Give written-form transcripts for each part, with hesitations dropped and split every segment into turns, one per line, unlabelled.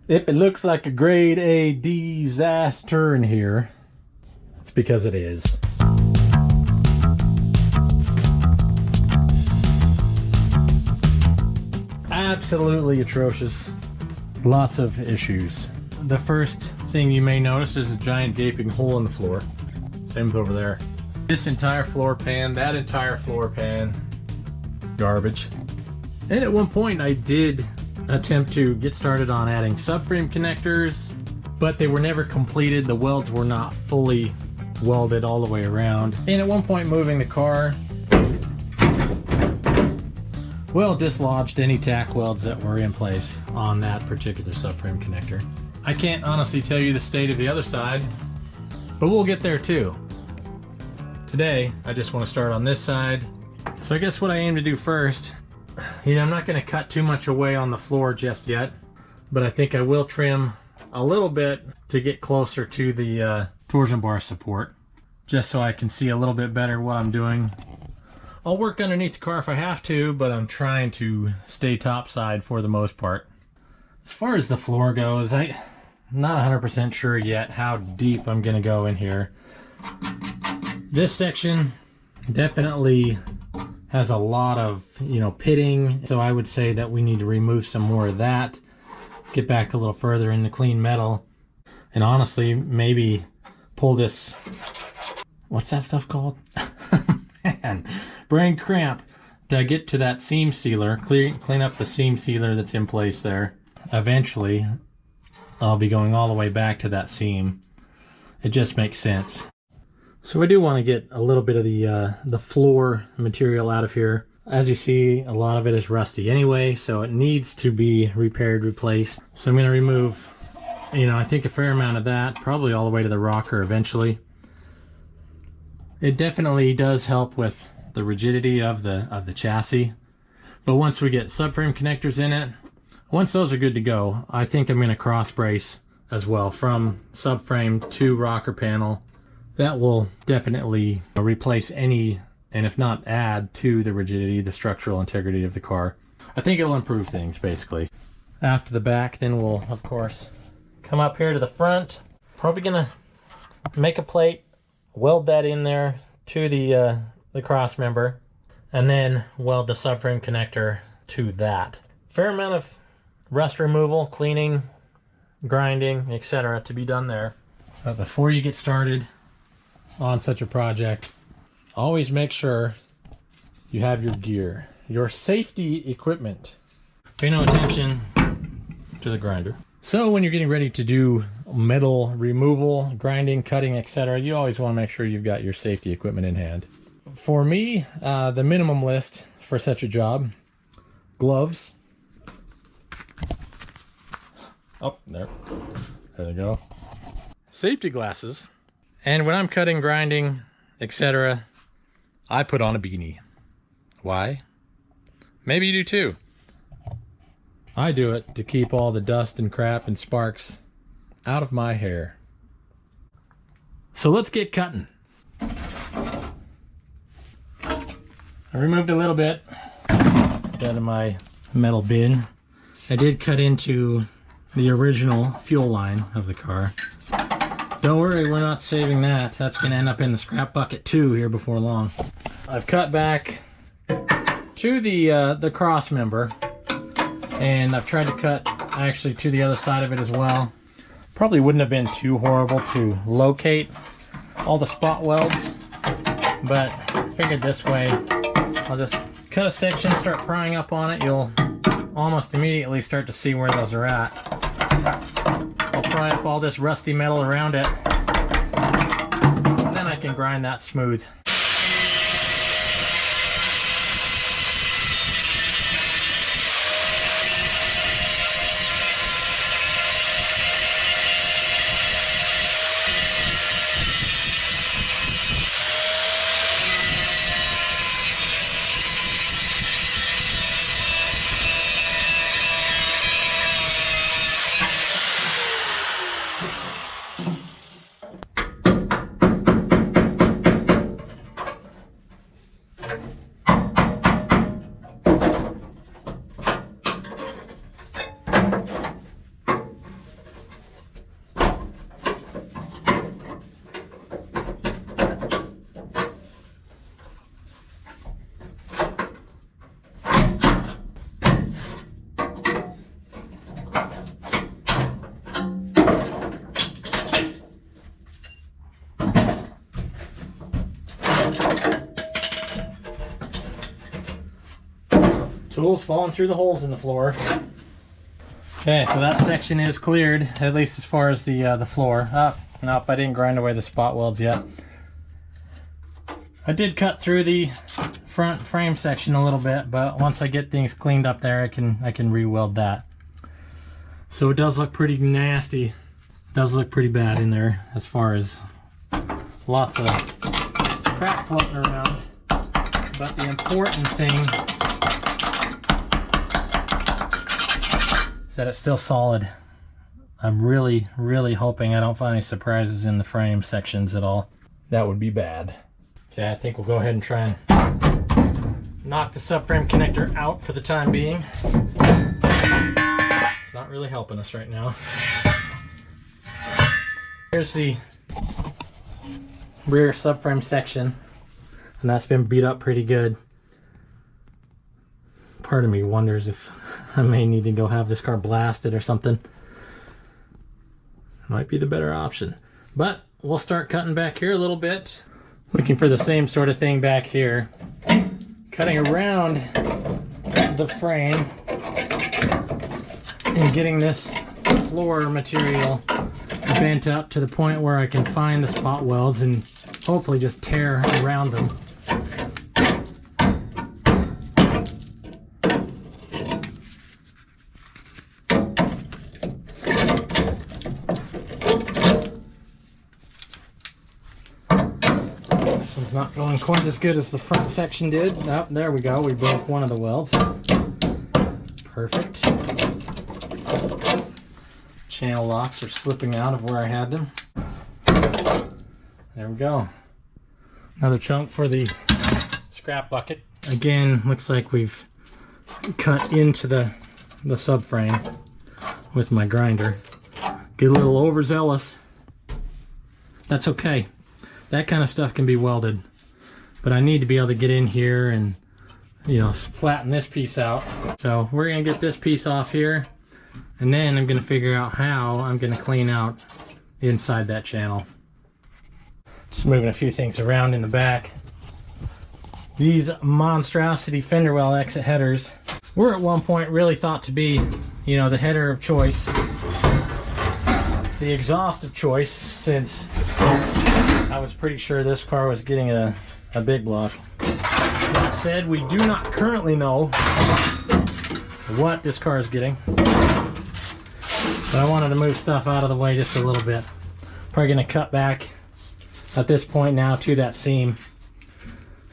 If it looks like a grade A disaster in here, it's because it is. Absolutely atrocious. Lots of issues. The first thing you may notice is a giant gaping hole in the floor. Same with over there. This entire floor pan, that entire floor pan, garbage. And at one point I did attempt to get started on adding subframe connectors, but they were never completed. The welds were not fully welded all the way around. And at one point moving the car, well, dislodged any tack welds that were in place on that particular subframe connector. I can't honestly tell you the state of the other side, but we'll get there too. Today, I just want to start on this side. So I guess what I aim to do first, I'm not going to cut too much away on the floor just yet, but I think I will trim a little bit to get closer to the torsion bar support, just so I can see a little bit better what I'm doing. I'll work underneath the car if I have to, but I'm trying to stay topside for the most part. As far as the floor goes, I'm not 100% sure yet how deep I'm going to go in here. This section definitely has a lot of, pitting, so I would say that we need to remove some more of that, get back a little further into clean metal, and honestly, maybe pull this, what's that stuff called? Man, brain cramp, to get to that seam sealer, clean up the seam sealer that's in place there. Eventually, I'll be going all the way back to that seam. It just makes sense. So I do want to get a little bit of the floor material out of here. As you see, a lot of it is rusty anyway, so it needs to be repaired, replaced. So I'm going to remove, I think a fair amount of that, probably all the way to the rocker eventually. It definitely does help with the rigidity of the chassis. But once we get subframe connectors in it, once those are good to go, I think I'm going to cross brace as well from subframe to rocker panel. That will definitely replace any, and if not add to the rigidity, the structural integrity of the car. I think it'll improve things basically. After the back, then we'll of course come up here to the front. Probably gonna make a plate, weld that in there to the cross member, and then weld the subframe connector to that. Fair amount of rust removal, cleaning, grinding, etc. to be done there. But before you get started on such a project, always make sure you have your gear, your safety equipment. Pay no attention to the grinder. So when you're getting ready to do metal removal, grinding, cutting, etc., you always want to make sure you've got your safety equipment in hand. For me, the minimum list for such a job: gloves. Oh, there they go. Safety glasses. And when I'm cutting, grinding, etc., I put on a beanie. Why? Maybe you do too. I do it to keep all the dust and crap and sparks out of my hair. So let's get cutting. I removed a little bit out of my metal bin. I did cut into the original fuel line of the car. Don't worry, we're not saving that. That's going to end up in the scrap bucket too here before long. I've cut back to the cross member, and I've tried to cut actually to the other side of it as well. Probably wouldn't have been too horrible to locate all the spot welds, but I figured this way I'll just cut a section, start prying up on it. You'll almost immediately start to see where those are at. I'll pry up all this rusty metal around it, and then I can grind that smooth. Tools falling through the holes in the floor. Okay, so that section is cleared, at least as far as the floor. Nope, I didn't grind away the spot welds yet. I did cut through the front frame section a little bit, but once I get things cleaned up there, I can re-weld that. So it does look pretty nasty. It does look pretty bad in there as far as lots of crap floating around. But the important thing is that it's still solid. I'm really, really hoping I don't find any surprises in the frame sections at all. That would be bad. Okay, I think we'll go ahead and try and knock the subframe connector out for the time being. It's not really helping us right now. Here's the rear subframe section, and that's been beat up pretty good. Part of me wonders if I may need to go have this car blasted or something. Might be the better option. But we'll start cutting back here a little bit. Looking for the same sort of thing back here. Cutting around the frame and getting this floor material bent up to the point where I can find the spot welds and hopefully just tear around them. This one's not going quite as good as the front section did. Oh, there we go. We broke one of the welds. Perfect. Channel locks are slipping out of where I had them. There we go. Another chunk for the scrap bucket. Again, looks like we've cut into the subframe with my grinder. Get a little overzealous. That's okay. That kind of stuff can be welded. But I need to be able to get in here and, you know, flatten this piece out. So we're going to get this piece off here. And then I'm going to figure out how I'm going to clean out inside that channel. Just moving a few things around in the back. These monstrosity fender well exit headers were at one point really thought to be, you know, the header of choice. The exhaust of choice, since I was pretty sure this car was getting a big block. That said, we do not currently know what this car is getting. But I wanted to move stuff out of the way just a little bit. Probably going to cut back at this point now to that seam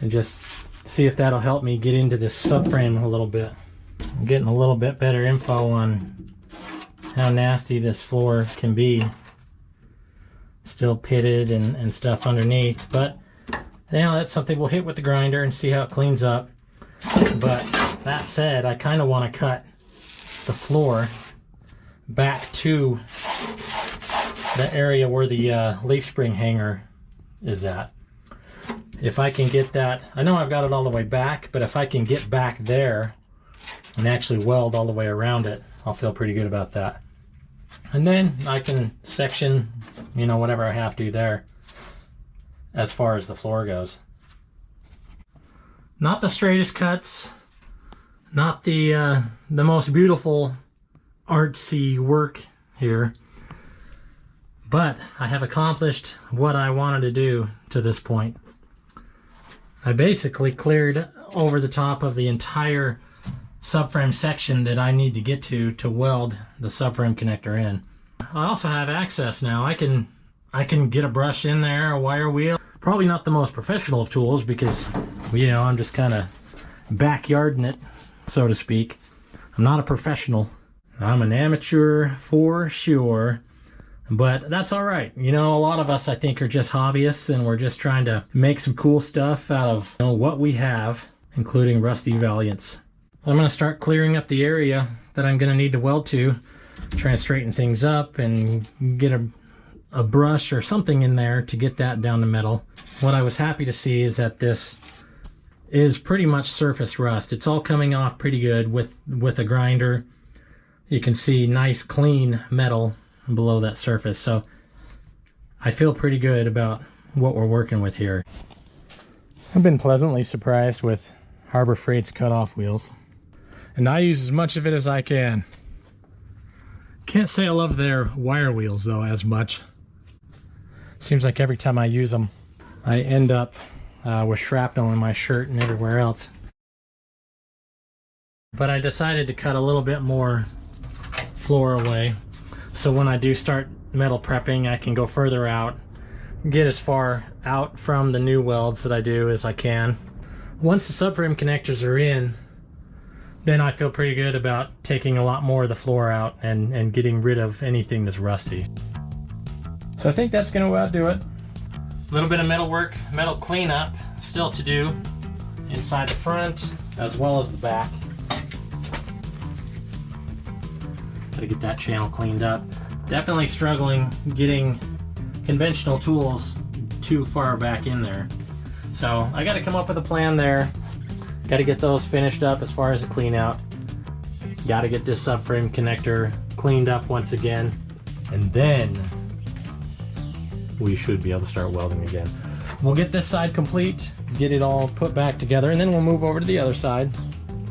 and just see if that'll help me get into this subframe a little bit. I'm getting a little bit better info on how nasty this floor can be. Still pitted and stuff underneath, but you know, that's something we'll hit with the grinder and see how it cleans up. But that said, I kind of want to cut the floor back to the area where the leaf spring hanger is at. If I can get that, I know I've got it all the way back, but if I can get back there and actually weld all the way around it, I'll feel pretty good about that. And then I can section, you know, whatever I have to there as far as the floor goes. Not the straightest cuts, not the most beautiful artsy work here, but I have accomplished what I wanted to do to this point. I basically cleared over the top of the entire subframe section that I need to get to weld the subframe connector in. I also have access now. I can get a brush in there, a wire wheel. Probably not the most professional of tools because, you know, I'm just kind of backyarding it, so to speak. I'm not a professional. I'm an amateur for sure, but that's all right. You know, a lot of us, I think, are just hobbyists, and we're just trying to make some cool stuff out of, you know, what we have, including rusty Valiants. I'm going to start clearing up the area that I'm going to need to weld to, try and straighten things up and get a brush or something in there to get that down to metal. What I was happy to see is that this is pretty much surface rust. It's all coming off pretty good with a grinder. You can see nice clean metal below that surface. So I feel pretty good about what we're working with here. I've been pleasantly surprised with Harbor Freight's cutoff wheels. and I use as much of it as I can. Can't say I love their wire wheels though as much. Seems like every time I use them, I end up with shrapnel in my shirt and everywhere else. But I decided to cut a little bit more floor away, so when I do start metal prepping, I can go further out, get as far out from the new welds that I do as I can. Once the subframe connectors are in, then I feel pretty good about taking a lot more of the floor out and getting rid of anything that's rusty. So I think that's going to do it. A little bit of metal work, metal cleanup still to do inside the front as well as the back. Gotta get that channel cleaned up. Definitely struggling getting conventional tools too far back in there. So I gotta come up with a plan there. Gotta get those finished up as far as the clean out. Gotta get this subframe connector cleaned up once again. And then we should be able to start welding again. We'll get this side complete, get it all put back together, and then we'll move over to the other side,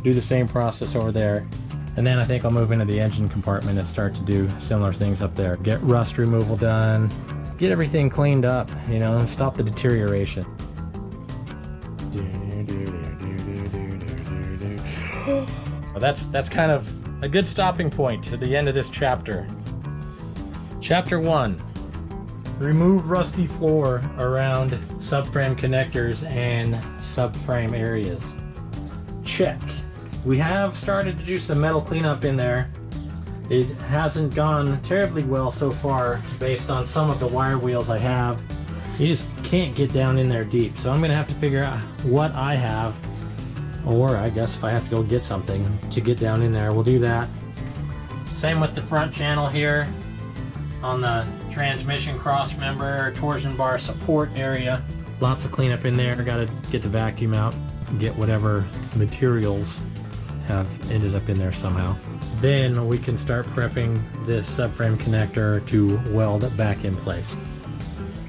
do the same process over there. And then I think I'll move into the engine compartment and start to do similar things up there. Get rust removal done, get everything cleaned up, you know, and stop the deterioration. Well, that's kind of a good stopping point to the end of this chapter. Chapter 1. Remove rusty floor around subframe connectors and subframe areas. Check. We have started to do some metal cleanup in there. It hasn't gone terribly well so far based on some of the wire wheels I have. You just can't get down in there deep. So I'm gonna have to figure out what I have, or I guess if I have to go get something to get down in there, we'll do that. Same with the front channel here on the transmission cross member, torsion bar support area. Lots of cleanup in there. Gotta get the vacuum out, get whatever materials have ended up in there somehow. Then we can start prepping this subframe connector to weld it back in place.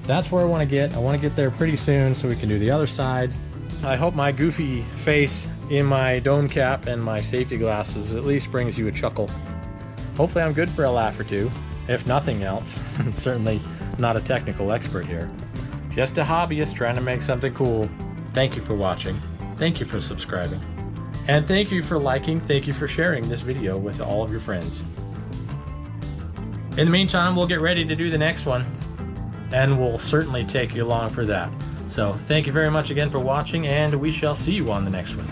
That's where I want to get. I want to get there pretty soon so we can do the other side. I hope my goofy face in my dome cap and my safety glasses at least brings you a chuckle. Hopefully I'm good for a laugh or two, if nothing else. I'm certainly not a technical expert here. Just a hobbyist trying to make something cool. Thank you for watching. Thank you for subscribing. And thank you for liking, thank you for sharing this video with all of your friends. In the meantime, we'll get ready to do the next one, and we'll certainly take you along for that. So thank you very much again for watching, and we shall see you on the next one.